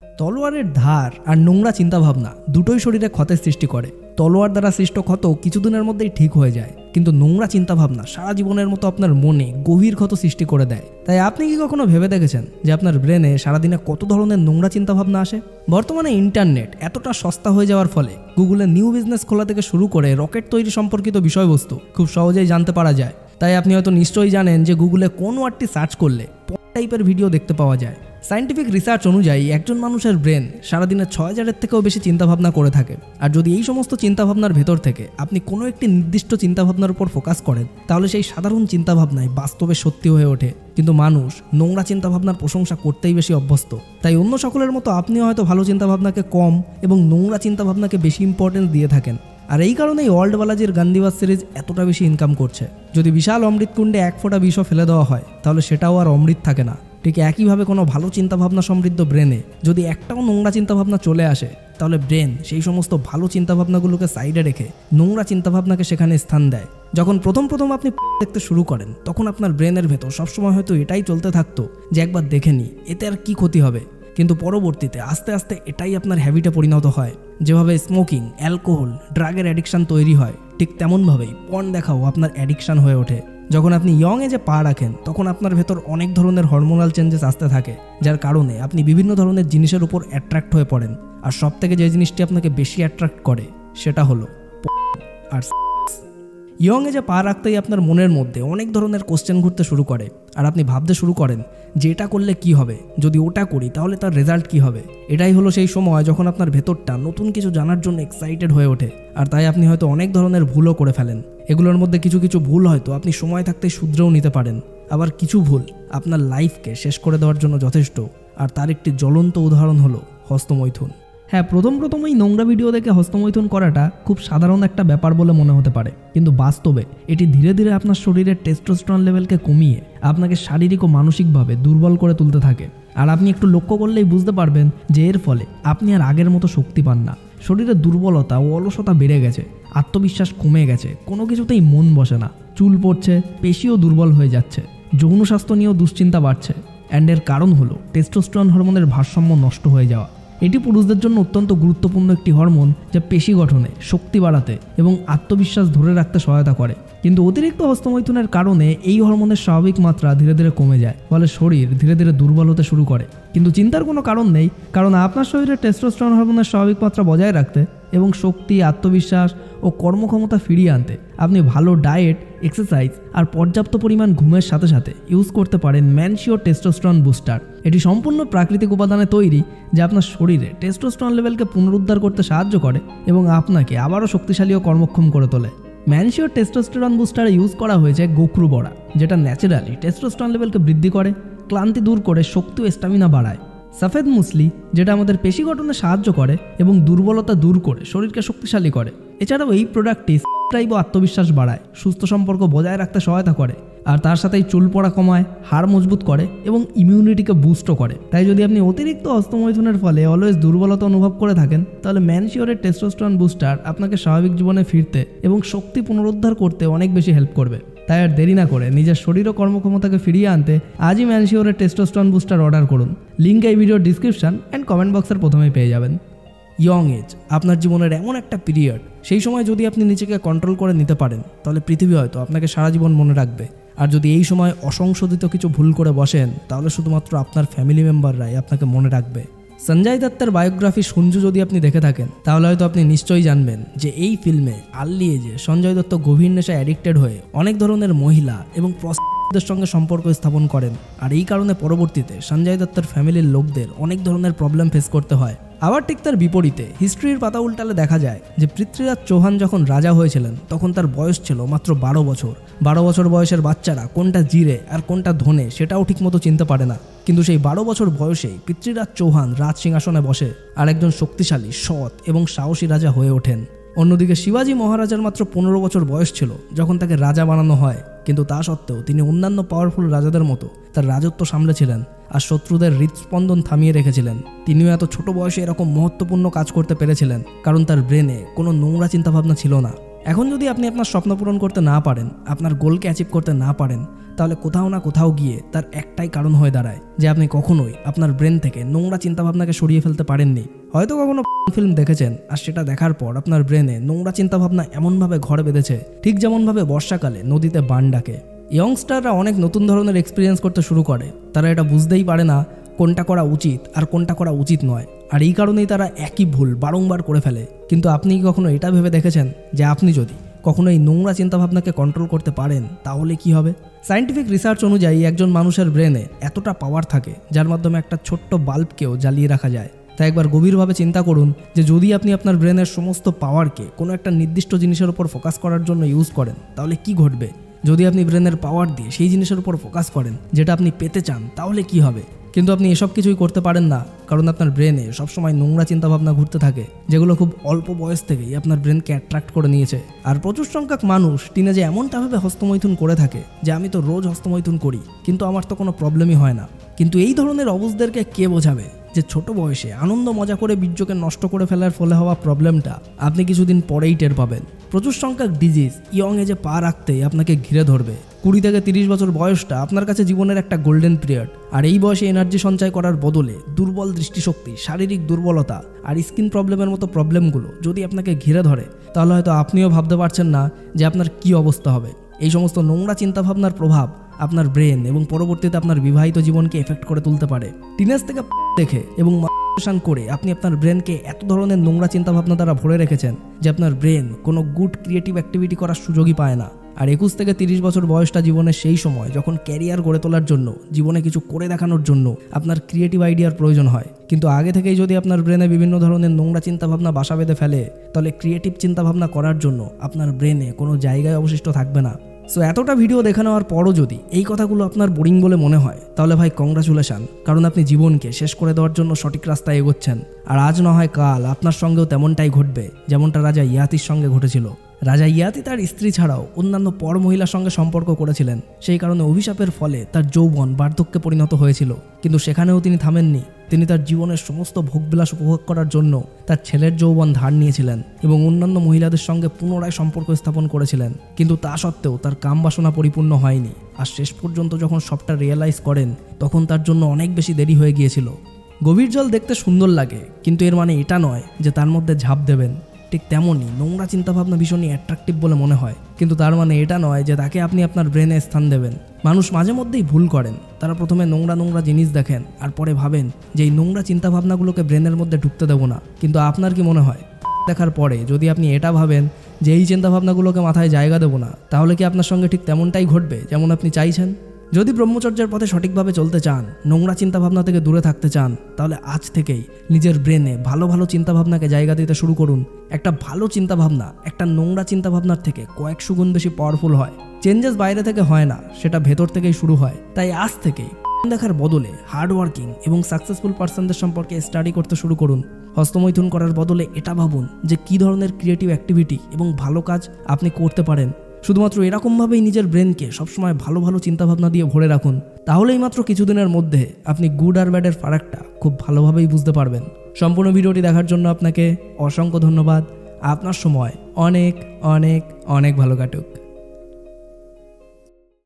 তলোয়ারের ধার আর নোংরা চিন্তাভাবনা দুটোই শরীরে ক্ষতের সৃষ্টি করে। তলোয়ার দ্বারা সৃষ্ট ক্ষত কিছুদিনের মধ্যেই ঠিক হয়ে যায়, কিন্তু নোংরা চিন্তাভাবনা সারা জীবনের মতো আপনার মনে গভীর ক্ষত সৃষ্টি করে দেয়। তাই আপনি কি কখনো ভেবে দেখেছেন যে আপনার ব্রেনে সারাদিনে কত ধরনের নোংরা চিন্তাভাবনা আসে? বর্তমানে ইন্টারনেট এতটা সস্তা হয়ে যাওয়ার ফলে গুগলে নিউ বিজনেস খোলা থেকে শুরু করে রকেট তৈরি সম্পর্কিত বিষয়বস্তু খুব সহজেই জানতে পারা যায়। তাই আপনি হয়তো নিশ্চয়ই জানেন যে গুগলে কোন ওয়ার্ডটি সার্চ করলে টাইপের ভিডিও দেখতে পাওয়া যায়। সায়েন্টিফিক রিসার্চ অনুযায়ী একজন মানুষের ব্রেন সারাদিনে 6000-এর থেকেও বেশি চিন্তাভাবনা করে থাকে। আর যদি এই সমস্ত চিন্তাভাবনার ভেতর থেকে আপনি কোনো একটি নির্দিষ্ট চিন্তাভাবনার উপর ফোকাস করেন, তাহলে সেই সাধারণ চিন্তাভাবনায় বাস্তবে সত্যি হয়ে ওঠে। কিন্তু মানুষ নোংরা চিন্তাভাবনার প্রশংসা করতেই বেশি অভ্যস্ত। তাই অন্য সকলের মতো আপনিও হয়তো ভালো চিন্তাভাবনাকে কম এবং নোংরা চিন্তাভাবনাকে বেশি ইম্পর্টেন্স দিয়ে থাকেন। আর এই কারণেই ওয়ার্ল্ড বালাজির গান্ধীবাদ সিরিজ এতটা বেশি ইনকাম করছে। যদি বিশাল অমৃতকুণ্ডে এক ফোঁটা বিষও ফেলে দেওয়া হয়, তাহলে সেটাও আর অমৃত থাকে না। ঠিক একইভাবে কোনো ভালো চিন্তাভাবনা সমৃদ্ধ ব্রেনে যদি একটাও নোংরা চিন্তাভাবনা চলে আসে, তাহলে ব্রেন সেই সমস্ত ভালো চিন্তাভাবনাগুলোকে সাইডে রেখে নোংরা চিন্তাভাবনাকে সেখানে স্থান দেয়। যখন প্রথম আপনি দেখতে শুরু করেন, তখন আপনার ব্রেনের ভেতর সবসময় হয়তো এটাই চলতে থাকতো যে একবার দেখে নি, এতে আর কি ক্ষতি হবে। কিন্তু পরবর্তীতে আস্তে আস্তে এটাই আপনার হ্যাবিটে পরিণত হয়। যেভাবে স্মোকিং, অ্যালকোহল, ড্রাগের অ্যাডিকশান তৈরি হয়, ঠিক তেমনভাবেই পর্ন দেখাও আপনার অ্যাডিকশান হয়ে ওঠে। যখন আপনি ইয়ং এজে পা রাখেন, তখন আপনার ভেতর অনেক ধরনের হরমোনাল চেঞ্জেস আসতে থাকে, যার কারণে আপনি বিভিন্ন ধরনের জিনিসের উপর অ্যাট্রাক্ট হয়ে পড়েন। আর সব থেকে যে জিনিসটি আপনাকে বেশি অ্যাট্রাক্ট করে সেটা হলো আর ইয়ং এজে পা রাখতেই আপনার মনের মধ্যে অনেক ধরনের কোশ্চেন ঘুরতে শুরু করে। আর আপনি ভাবতে শুরু করেন যে এটা করলে কি হবে, যদি ওটা করি তাহলে তার রেজাল্ট কি হবে। এটাই হলো সেই সময় যখন আপনার ভেতরটা নতুন কিছু জানার জন্য এক্সাইটেড হয়ে ওঠে। আর তাই আপনি হয়তো অনেক ধরনের ভুলও করে ফেলেন। এগুলোর মধ্যে কিছু কিছু ভুল হয়তো আপনি সময় থাকতে শুধরেও নিতে পারেন, আবার কিছু ভুল আপনার লাইফকে শেষ করে দেওয়ার জন্য যথেষ্ট। আর তার একটি জ্বলন্ত উদাহরণ হলো হস্তমৈথুন। হ্যাঁ, প্রথম এই নোংরা ভিডিও দেখে হস্তমৈথুন করাটা খুব সাধারণ একটা ব্যাপার বলে মনে হতে পারে, কিন্তু বাস্তবে এটি ধীরে ধীরে আপনার শরীরের টেস্টোস্টেরন লেভেলকে কমিয়ে আপনাকে শারীরিক ও মানসিকভাবে দুর্বল করে তুলতে থাকে। আর আপনি একটু লক্ষ্য করলেই বুঝতে পারবেন যে এর ফলে আপনি আর আগের মতো শক্তি পান না। শরীরের দুর্বলতা ও অলসতা বেড়ে গেছে, আত্মবিশ্বাস কমে গেছে, কোনো কিছুতেই মন বসে না, চুল পড়ছে, পেশিও দুর্বল হয়ে যাচ্ছে, যৌন স্বাস্থ্য নিয়েও দুশ্চিন্তা বাড়ছে। অ্যান্ড এর কারণ হলো টেস্টোস্টেরন হরমোনের ভারসাম্য নষ্ট হয়ে যাওয়া। এটি পুরুষদের জন্য অত্যন্ত গুরুত্বপূর্ণ একটি হরমোন, যা পেশি গঠনে, শক্তি বাড়াতে এবং আত্মবিশ্বাস ধরে রাখতে সহায়তা করে। কিন্তু অতিরিক্ত হস্তমৈথুনের কারণে এই হরমোনের স্বাভাবিক মাত্রা ধীরে ধীরে কমে যায়, ফলে শরীর ধীরে ধীরে দুর্বল হতে শুরু করে। কিন্তু চিন্তার কোনো কারণ নেই, কারণ আপনার শরীরে টেস্টোস্টেরন হরমোনের স্বাভাবিক মাত্রা বজায় রাখতে এবং শক্তি, আত্মবিশ্বাস ও কর্মক্ষমতা ফিরিয়ে আনতে আপনি ভালো ডায়েট, এক্সারসাইজ আর পর্যাপ্ত পরিমাণ ঘুমের সাথে সাথে ইউজ করতে পারেন ম্যানশিওর টেস্টোস্টেরন বুস্টার। এটি সম্পূর্ণ প্রাকৃতিক উপাদানে তৈরি, যা আপনার শরীরে টেস্টোস্টেরন লেভেলকে পুনরুদ্ধার করতে সাহায্য করে এবং আপনাকে আবারও শক্তিশালী ও কর্মক্ষম করে তোলে। ম্যানশিওর টেস্টোস্টেরন বুস্টারে ইউজ করা হয়েছে গোখরু বড়া, যেটা ন্যাচারালি টেস্টোস্টেরন লেভেলকে বৃদ্ধি করে, ক্লান্তি দূর করে, শক্তি ও স্ট্যামিনা বাড়ায়। সফেদ মুসলি, যেটা আমাদের পেশি গঠনে সাহায্য করে এবং দুর্বলতা দূর করে শরীরকে শক্তিশালী করে। এছাড়াও এই প্রোডাক্টটি ড্রাইভ ও আত্মবিশ্বাস বাড়ায়, সুস্থ সম্পর্ক বজায় রাখতে সহায়তা করে, আর তার সাথেই চুল পড়া কমায়, হাড় মজবুত করে এবং ইমিউনিটিকে বুস্টও করে। তাই যদি আপনি অতিরিক্ত হস্তমৈথুনের ফলে অলওয়েজ দুর্বলতা অনুভব করে থাকেন, তাহলে ম্যানশিওরের টেস্টোস্টেরন বুস্টার আপনাকে স্বাভাবিক জীবনে ফিরতে এবং শক্তি পুনরুদ্ধার করতে অনেক বেশি হেল্প করবে। তাই আর দেরি না করে নিজের শরীর ও কর্মক্ষমতাকে ফিরিয়ে আনতে আজই ম্যানশিওরের টেস্টোস্টেরন বুস্টার অর্ডার করুন। লিঙ্ক এই ভিডিওর ডিসক্রিপশন অ্যান্ড কমেন্ট বক্সের প্রথমেই পেয়ে যাবেন। ইয়ং এজ আপনার জীবনের এমন একটা পিরিয়ড, সেই সময় যদি আপনি নিজেকে কন্ট্রোল করে নিতে পারেন, তাহলে পৃথিবী হয়তো আপনাকে সারা জীবন মনে রাখবে। আর যদি এই সময় অসংশোধিত কিছু ভুল করে বসেন, তাহলে শুধুমাত্র আপনার ফ্যামিলি মেম্বাররাই আপনাকে মনে রাখবে। সঞ্জয় দত্তের বায়োগ্রাফি সঞ্জু যদি আপনি দেখে থাকেন, তাহলে হয়তো আপনি নিশ্চয়ই জানবেন যে এই ফিল্মে আর্লি এজে সঞ্জয় দত্ত গভীর নেশায় অ্যাডিক্টেড হয়ে অনেক ধরনের মহিলা এবং প্রস্টিটিউটদের সঙ্গে সম্পর্ক স্থাপন করেন। আর এই কারণে পরবর্তীতে সঞ্জয় দত্তের ফ্যামিলির লোকদের অনেক ধরনের প্রবলেম ফেস করতে হয়। আবার ঠিক তার বিপরীতে হিস্ট্রির পাতা উল্টালে দেখা যায় যে পৃথ্বীরাজ চৌহান যখন রাজা হয়েছিলেন, তখন তার বয়স ছিল মাত্র 12 বছর। 12 বছর বয়সের বাচ্চারা কোনটা জিরে আর কোনটা ধনে সেটাও ঠিকমতো চিনতে পারে না। কিন্তু সেই 12 বছর বয়সেই পৃথ্বীরাজ চৌহান রাজ সিংহাসনে বসে আর একজন শক্তিশালী, সৎ এবং সাহসী রাজা হয়ে ওঠেন। অন্যদিকে শিবাজি মহারাজার মাত্র 15 বছর বয়স ছিল যখন তাকে রাজা বানানো হয়, কিন্তু তা সত্ত্বেও তিনি অন্যান্য পাওয়ারফুল রাজাদের মতো তার রাজত্ব সামলেছিলেন আর শত্রুদের হৃদস্পন্দন থামিয়ে রেখেছিলেন। তিনিও এত ছোট বয়সে এরকম মহত্বপূর্ণ কাজ করতে পেরেছিলেন কারণ তার ব্রেনে কোনো নোংরা চিন্তাভাবনা ছিল না। এখন যদি আপনি আপনার স্বপ্ন পূরণ করতে না পারেন, আপনার গোলকে অ্যাচিভ করতে না পারেন, তাহলে কোথাও না কোথাও গিয়ে তার একটাই কারণ হয়ে দাঁড়ায় যে আপনি কখনোই আপনার ব্রেন থেকে নোংরা চিন্তাভাবনাকে সরিয়ে ফেলতে পারেননি। হয়তো কখনো ফিল্ম দেখেছেন আর সেটা দেখার পর আপনার ব্রেনে নোংরা চিন্তাভাবনা এমনভাবে ঘর বেঁধেছে, ঠিক যেমনভাবে বর্ষাকালে নদীতে বান ডাকে। ইয়ংস্টাররা অনেক নতুন ধরনের এক্সপিরিয়েন্স করতে শুরু করে, তারা এটা বুঝতেই পারে না কোনটা করা উচিত আর কোনটা করা উচিত নয়, আর এই কারণেই তারা একই ভুল বারংবার করে ফেলে। কিন্তু আপনি কি কখনো এটা ভেবে দেখেছেন যে আপনি যদি কখনো এই নোংরা চিন্তাভাবনাকে কন্ট্রোল করতে পারেন তাহলে কি হবে? সায়েন্টিফিক রিসার্চ অনুযায়ী একজন মানুষের ব্রেনে এতটা পাওয়ার থাকে যার মাধ্যমে একটা ছোট্ট বাল্বকেও জ্বালিয়ে রাখা যায়। তাই একবার গভীরভাবে চিন্তা করুন যে যদি আপনি আপনার ব্রেনের সমস্ত পাওয়ারকে কোনো একটা নির্দিষ্ট জিনিসের উপর ফোকাস করার জন্য ইউজ করেন তাহলে কি ঘটবে। যদি আপনি ব্রেনের পাওয়ার দিয়ে সেই জিনিসের উপর ফোকাস করেন যেটা আপনি পেতে চান তাহলে কি হবে। কিন্তু আপনি এসব কিছুই করতে পারেন না, কারণ আপনার ব্রেনে সবসময় নোংরা চিন্তাভাবনা ঘুরতে থাকে, যেগুলো খুব অল্প বয়স থেকেই আপনার ব্রেনকে অ্যাট্রাক্ট করে নিয়েছে। আর প্রচুর সংখ্যক মানুষ টিনেজে এমনটাভাবে হস্তমৈথুন করে থাকে যে আমি তো রোজ হস্তমৈথুন করি কিন্তু আমার তো কোনো প্রবলেমই হয় না। কিন্তু এই ধরনের অবুঝদেরকে কে বোঝাবে যে ছোট বয়সে আনন্দ মজা করে বীর্যকে নষ্ট করে ফেলার ফলে হওয়া প্রবলেমটা আপনি কিছুদিন পরেই টের পাবেন। প্রচুর সংখ্যক ডিজিজ ইয়ং এজে পা রাখতেই আপনাকে ঘিরে ধরবে। 20 থেকে 30 বছর বয়সটা আপনার কাছে জীবনের একটা গোল্ডেন পিরিয়ড, আর এই বয়সে এনার্জি সঞ্চয় করার বদলে দুর্বল দৃষ্টিশক্তি, শারীরিক দুর্বলতা আর স্কিন প্রবলেমের মতো প্রবলেমগুলো যদি আপনাকে ঘিরে ধরে তাহলে হয়তো আপনিও ভাবতে পারছেন না যে আপনার কি অবস্থা হবে। এই সমস্ত নোংরা চিন্তাভাবনার প্রভাব আপনার ব্রেন এবং পরবর্তীতে আপনার বিবাহিত জীবনকে এফেক্ট করে তুলতে পারে। টিনেজ থেকে দেখে এবং করে আপনি আপনার ব্রেনকে এত ধরনের নোংরা চিন্তাভাবনা দ্বারা ভরে রেখেছেন যে আপনার ব্রেন কোনো গুড ক্রিয়েটিভ অ্যাক্টিভিটি করার সুযোগই পায় না। আর 21 থেকে 30 বছর বয়সটা জীবনের সেই সময় যখন ক্যারিয়ার গড়ে তোলার জন্য, জীবনে কিছু করে দেখানোর জন্য আপনার ক্রিয়েটিভ আইডিয়ার প্রয়োজন হয়। কিন্তু আগে থেকেই যদি আপনার ব্রেনে বিভিন্ন ধরনের নোংরা চিন্তাভাবনা বাসা বেঁধে ফেলে তাহলে ক্রিয়েটিভ চিন্তাভাবনা করার জন্য আপনার ব্রেনে কোনো জায়গায় অবশিষ্ট থাকবে না। সো এতটা ভিডিও দেখে নেওয়ার পরও যদি এই কথাগুলো আপনার বোরিং বলে মনে হয় তাহলে ভাই কংগ্রাচুলেশন, কারণ আপনি জীবনকে শেষ করে দেওয়ার জন্য সঠিক রাস্তায় এগোচ্ছেন। আর আজ না হয় কাল আপনার সঙ্গেও তেমনটাই ঘটবে যেমনটা রাজা ইয়াতির সঙ্গে ঘটেছিল। রাজা ইয়াতি তার স্ত্রী ছাড়াও অন্যান্য পর মহিলার সঙ্গে সম্পর্ক করেছিলেন, সেই কারণে অভিশাপের ফলে তার যৌবন বার্ধক্যে পরিণত হয়েছিল। কিন্তু সেখানেও তিনি থামেননি, তিনি তার জীবনের সমস্ত ভোগবিলাস উপভোগ করার জন্য তার ছেলের যৌবন ধার নিয়েছিলেন এবং অন্যান্য মহিলাদের সঙ্গে পুনরায় সম্পর্ক স্থাপন করেছিলেন। কিন্তু তা সত্ত্বেও তার কামবাসনা পরিপূর্ণ হয়নি, আর শেষ পর্যন্ত যখন সবটা রিয়েলাইজ করেন তখন তার জন্য অনেক বেশি দেরি হয়ে গিয়েছিল। গভীর জল দেখতে সুন্দর লাগে, কিন্তু এর মানে এটা নয় যে তার মধ্যে ঝাঁপ দেবেন। ঠিক তেমনই নোংরা চিন্তাভাবনা ভীষণই অ্যাট্রাকটিভ বলে মনে হয়, কিন্তু তার মানে এটা নয় যে তাকে আপনি আপনার ব্রেনে স্থান দেবেন। মানুষ মাঝে মধ্যেই ভুল করেন, তারা প্রথমে নোংরা জিনিস দেখেন আর পরে ভাবেন যে এই নোংরা চিন্তাভাবনাগুলোকে ব্রেনের মধ্যে ঢুকতে দেবো না। কিন্তু আপনার কি মনে হয় দেখার পরে যদি আপনি এটা ভাবেন যে এই চিন্তাভাবনাগুলোকে মাথায় জায়গা দেবো না, তাহলে কি আপনার সঙ্গে ঠিক তেমনটাই ঘটবে যেমন আপনি চাইছেন? যদি ব্রহ্মচর্যের পথে সঠিকভাবে চলতে চান, নোংরা চিন্তাভাবনা থেকে দূরে থাকতে চান, তাহলে আজ থেকেই নিজের ব্রেনে ভালো ভালো চিন্তাভাবনাকে জায়গা দিতে শুরু করুন। একটা ভালো চিন্তাভাবনা একটা নোংরা চিন্তাভাবনার থেকে কয়েকশো গুণ বেশি পাওয়ারফুল হয়। চেঞ্জেস বাইরে থেকে হয় না, সেটা ভেতর থেকেই শুরু হয়। তাই আজ থেকেই দেখার বদলে হার্ডওয়ার্কিং এবং সাকসেসফুল পার্সনদের সম্পর্কে স্টাডি করতে শুরু করুন। হস্তমৈথুন করার বদলে এটা ভাবুন যে কী ধরনের ক্রিয়েটিভ অ্যাক্টিভিটি এবং ভালো কাজ আপনি করতে পারেন। শুধুমাত্র এরকমভাবেই নিজের ব্রেনকে সবসময় ভালো ভালো চিন্তাভাবনা দিয়ে ভরে রাখুন, তাহলেই মাত্র কিছুদিনের মধ্যে আপনি গুড আর ব্যাডের ফারাকটা খুব ভালোভাবেই বুঝতে পারবেন। সম্পূর্ণ ভিডিওটি দেখার জন্য আপনাকে অসংখ্য ধন্যবাদ। আপনার সময় অনেক অনেক অনেক ভালো কাটুক।